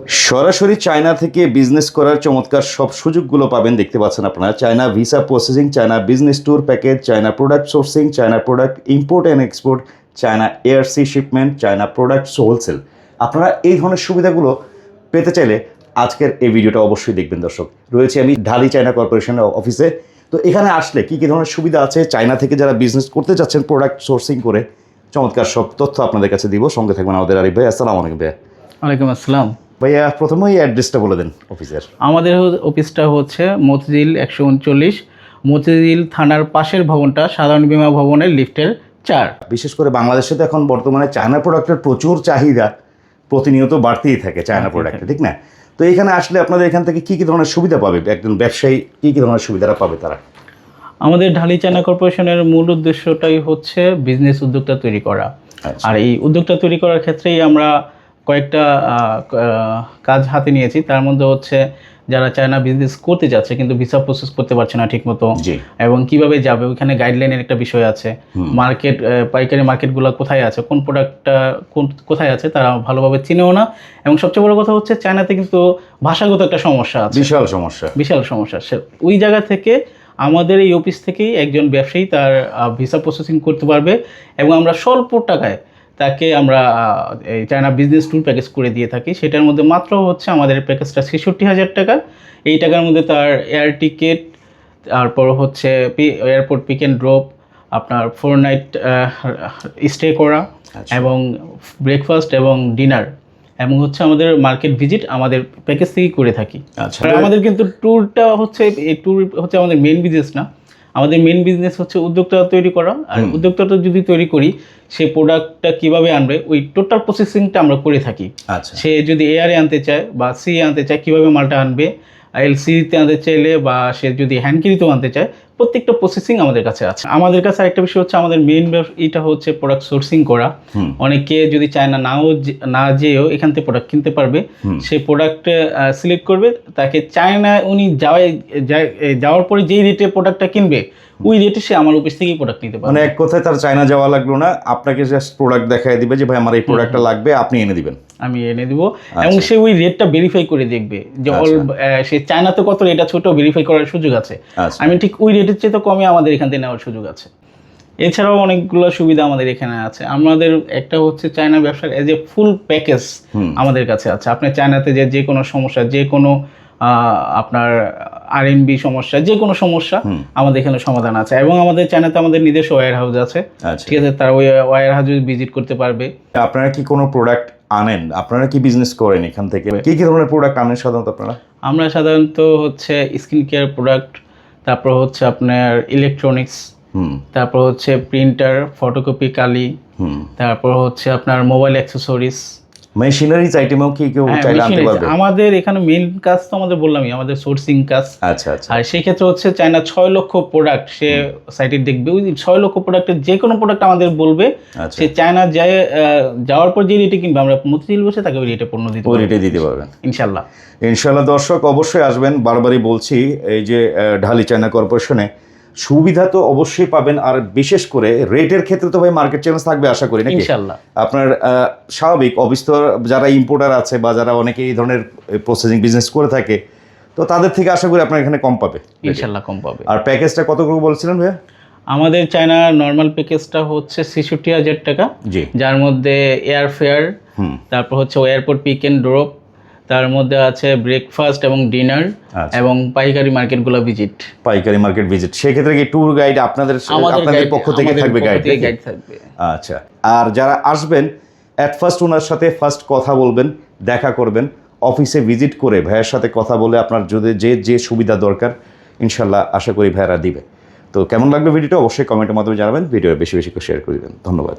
সরাসরি চায়না থেকে বিজনেস করার চমৎকার সব সুযোগগুলো পাবেন, দেখতে পাচ্ছেন আপনারা। China visa processing, China business tour package, China product sourcing, China product import and export, China air sea shipment, China product wholesale. আপনারা এই ধরনের সুবিধাগুলো পেতে চাইলে আজকের এই ভিডিওটা অবশ্যই দেখবেন দর্শক। রয়েছে আমি ঢালি চায়না কর্পোরেশনের অফিসে। তো এখানে আসলে কী কী ধরনের সুবিধা আছে, চায়না থেকে যারা বিজনেস করতে চাচ্ছেন প্রোডাক্ট সোর্সিং করে, চমৎকার সব তথ্য আপনাদের কাছে দিব। সঙ্গে থাকবেন আমাদের আরিফ ভাই। আসসালামু আলাইকুম ভাইয়া। ওয়ালাইকুম আসসালাম ভাইয়া, প্রথমেই অ্যাড্রেসটা বলে দেন অফিসের। আমাদের অফিসটা হচ্ছে মতিঝিল 139, মতিঝিল থানার পাশের ভবনটা সাধারণ বীমা ভবনের লিফটের 4। বিশেষ করে বাংলাদেশে তো এখন বর্তমানে চায়না প্রোডাক্টের প্রচুর চাহিদা প্রতিনিয়ত বাড়তেই থাকে চায়না প্রোডাক্টে, ঠিক না? তো এখানে আসলে আপনাদের এখান থেকে কী কী ধরনের সুবিধা পাবে, একজন ব্যবসায়ী কী কী ধরনের সুবিধাটা পাবে তারা? আমাদের ঢালি চায়না কর্পোরেশনের মূল উদ্দেশ্যটাই হচ্ছে বিজনেস উদ্যোক্তা তৈরি করা। আর এই উদ্যোক্তা তৈরি করার ক্ষেত্রেই আমরা কয়েকটা কাজ হাতে নিয়েছি। তার মধ্যে হচ্ছে যারা চায়না বিজনেস করতে যাচ্ছে কিন্তু ভিসা প্রসেস করতে পারছে না ঠিকমতো, এবং কিভাবে যাবে ওইখানে গাইডলাইনের একটা বিষয় আছে। মার্কেট, পাইকারি মার্কেটগুলো কোথায় আছে, কোন প্রোডাক্টটা কোথায় আছে তারা ভালোভাবে চিনেও না। এবং সবচেয়ে বড় কথা হচ্ছে চায়নাতে কিন্তু ভাষাগত একটা সমস্যা আছে, বিশাল সমস্যা। ওই জায়গা থেকে আমাদের এই অফিস থেকেই একজন ব্যবসায়ী তার ভিসা প্রসেসিং করতে পারবে, এবং আমরা স্বল্প টাকায় তাকে আমরা এই চায়না বিজনেস ট্যুর প্যাকেজ করে দিয়ে থাকি। সেটার মধ্যে মাত্র হচ্ছে আমাদের প্যাকেজটা 66,000 টাকা। এই টাকার মধ্যে তার এয়ার টিকিট, তারপর হচ্ছে এয়ারপোর্ট পিক অ্যান্ড ড্রপ, আপনার 4 নাইট স্টে করা, এবং ব্রেকফাস্ট এবং ডিনার, এবং হচ্ছে আমাদের মার্কেট ভিজিট আমাদের প্যাকেজ থেকেই করে থাকি। আমাদের কিন্তু ট্যুরটা হচ্ছে, এই ট্যুর হচ্ছে আমাদের মেন বিজনেস না। আমাদের মেন বিজনেস হচ্ছে উদ্যোক্তা তৈরি করা। আর উদ্যোক্তাটা যদি তৈরি করি, সে প্রোডাক্টটা কিভাবে আনবে ওই টোটাল প্রসেসিংটা আমরা করে থাকি। সে যদি এয়ারে আনতে চায় বা সি আনতে চায়, কিভাবে মালটা আনবে, এলসিতে আনতে চাইলে বা সে যদি হ্যান্ডক্যারিতেও আনতে চায়, প্রত্যেকটা প্রসেসিং আমাদের কাছে আছে। আমাদের কাছে আরেকটা বিষয় হচ্ছে আমাদের মেইন এটা হচ্ছে প্রোডাক্ট সোর্সিং করা। অনেকে যদি চায়না না যেয়েও এখান থেকে প্রোডাক্ট কিনতে পারবে। সে প্রোডাক্ট সিলেক্ট করবে, তাকে চায়না উনি যাওয়ার পরে যেই রেটে প্রোডাক্টটা কিনবে ওই রেটে সে আমার অফিস থেকেই প্রোডাক্ট নিতে পারবে। মানে এক কথায় তার চায়না যাওয়া লাগলো না, আপনাকে জাস্ট প্রোডাক্ট দেখায় দিবে যে ভাই আমার এই প্রোডাক্টটা লাগবে, আপনি এনে দিবেন, আমি এনে দিব। এবং সে ওই রেটটা ভেরিফাই করে দেখবে যে সে চায়নাতে কত রেটটা ছোট, ভেরিফাই করার সুযোগ আছে। আমি ঠিক ওই রেটের চেয়ে তো কমে আমাদের এখান থেকে নেওয়ার সুযোগ আছে। এছাড়াও অনেকগুলো সুবিধা আমাদের এখানে আছে। আমাদের একটা হচ্ছে চায়না ব্যবসার এজ এ ফুল প্যাকেজ আমাদের কাছে আছে। আপনি চায়নাতে যে কোনো সমস্যা, যে কোনো আপনার আরএনবি সমস্যা, যে কোনো সমস্যা আমাদের এখানে সমাধান আছে। এবং আমাদের চায়নাতে আমাদের নিজস্ব ওয়্যার হাউস আছে, ঠিক আছে? তারা ওই ওয়্যার হাউস ভিজিট করতে পারবে। আপনারা কি কোনো প্রোডাক্ট আনেন, আপনারা কি বিজনেস করেন এখান থেকে, কি কি ধরনের প্রোডাক্ট আনেন সাধারণত আপনারা? আমরা সাধারণত হচ্ছে স্কিন কেয়ার প্রোডাক্ট, তারপর হচ্ছে আপনার ইলেকট্রনিক্স, তারপর হচ্ছে প্রিন্টার, ফটোকপি কালি, তারপর হচ্ছে আপনার মোবাইল অ্যাক্সেসরিজ, মেশিনারিজ আইটেমও কি কেউ চাইলে আনতে পারবে? আমাদের এখানে মেইন কাজ তো আমাদের বললামই, আমাদের সোর্সিং কাজ। আর সেই ক্ষেত্রে হচ্ছে চায়না 6 লক্ষ প্রোডাক্ট সে সাইটে দেখবে। ওই 6 লক্ষ প্রোডাক্টের যে কোনো প্রোডাক্ট আমাদের বলবে, সে চায়না যাওয়ার পর যে রেটে কিনবে আমরা মতিঝিল বসে তাকে ওই রেটে পণ্য দিতে পারবেন ইনশাল্লাহ। দর্শক অবশ্যই আসবেন, বারবারই বলছি। এই যে ঢালি চায়না কর্পোরেশনে সুবিধা তো অবশ্যই পাবেন, আর বিশেষ করে রেটের ক্ষেত্রে তো ভাই মার্কেট চ্যালেঞ্জ থাকবে আশা করি, নাকি? ইনশাআল্লাহ। আপনার স্বাভাবিক অবিস্তর যারা ইম্পোর্টার আছে বা যারা অনেকে এই ধরনের প্রসেসিং বিজনেস করে থাকে, তো তাদের থেকে আশা করি আপনার এখানে কম পাবে ইনশাআল্লাহ, কম পাবে। আর প্যাকেজটা কত করে বলছিলেন ভাইয়া? আমাদের চায়না নর্মাল প্যাকেজটা হচ্ছে 66,000 টাকা, যার মধ্যে এয়ার ফেয়ার, তারপর হচ্ছে এয়ারপোর্ট পিক অ্যান্ড ড্রপ, তার মধ্যে আছে ব্রেকফাস্ট এবং ডিনার, এবং পাইকারি মার্কেটগুলো ভিজিট। সেক্ষেত্রে কি ট্যুর গাইড আপনাদের পক্ষ থেকে থাকবে? গাইড থাকবে। আচ্ছা, আর যারা আসবেন অ্যাট ফার্স্ট ওনার সাথে ফার্স্ট কথা বলবেন, দেখা করবেন, অফিসে ভিজিট করে ভাইয়ের সাথে কথা বলে আপনার যদি যে সুবিধা দরকার ইনশাল্লাহ আশা করি ভাইয়েরা দিবে। তো কেমন লাগবে ভিডিওটা অবশ্যই কমেন্টের মাধ্যমে জানাবেন, ভিডিও বেশি বেশি করে শেয়ার করে দেবেন। ধন্যবাদ।